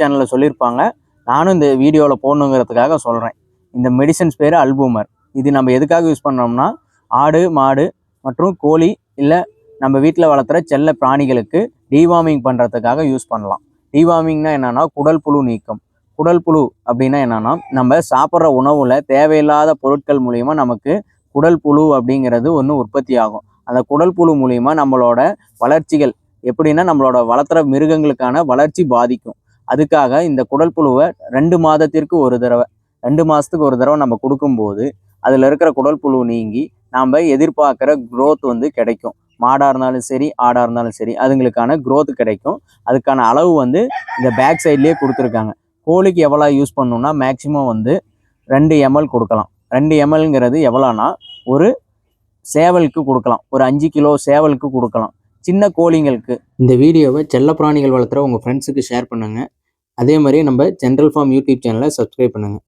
சேனலில் சொல்லியிருப்பாங்க. நானும் இந்த வீடியோவில் போடணுங்கிறதுக்காக சொல்கிறேன். இந்த மெடிசன்ஸ் பேர் அல்பூமர். இது நம்ம எதுக்காக யூஸ் பண்ணோம்னா, ஆடு மாடு மற்றும் கோழி இல்லை நம்ம வீட்டில் வளர்த்துற செல்ல பிராணிகளுக்கு டீவார்மிங் பண்ணுறதுக்காக யூஸ் பண்ணலாம். டீவார்மிங்னா என்னென்னா குடல் புழு நீக்கம். குடல் புழு அப்படின்னா என்னென்னா, நம்ம சாப்பிட்ற உணவில் தேவையில்லாத பொருட்கள் மூலிமா நமக்கு குடல் புழு அப்படிங்கிறது ஒன்று உற்பத்தி ஆகும். அந்த குடல் புழு மூலிமா நம்மளோட வளர்ச்சிகள் எப்படின்னா நம்மளோட வளர்த்துற மிருகங்களுக்கான வளர்ச்சி பாதிக்கும். அதுக்காக இந்த குடல் புழுவை 2 மாதத்துக்கு ஒரு தடவை நம்ம கொடுக்கும்போது அதில் இருக்கிற குடல் புழு நீங்கி நாம் எதிர்பார்க்குற க்ரோத் வந்து கிடைக்கும். மாடாக இருந்தாலும் சரி ஆடாக இருந்தாலும் சரி அதுங்களுக்கான க்ரோத் கிடைக்கும். அதுக்கான அளவு வந்து இந்த பேக் சைட்லேயே கொடுத்துருக்காங்க. கோழிக்கு எவ்வளோ யூஸ் பண்ணணும்னா மேக்சிமம் வந்து 2 ml கொடுக்கலாம். 2 mlங்கிறது எவ்வளோனா ஒரு சேவலுக்கு கொடுக்கலாம். ஒரு 5 கிலோ சேவலுக்கு கொடுக்கலாம். சின்ன கோழிங்களுக்கு. இந்த வீடியோவை செல்ல பிராணிகள் வளர்த்துற உங்கள் ஃப்ரெண்ட்ஸுக்கு ஷேர் பண்ணுங்கள். அதே மாதிரி நம்ம ஜென்ரல் ஃபார்ம் யூடியூப் சேனலை சப்ஸ்கிரைப் பண்ணுங்கள்.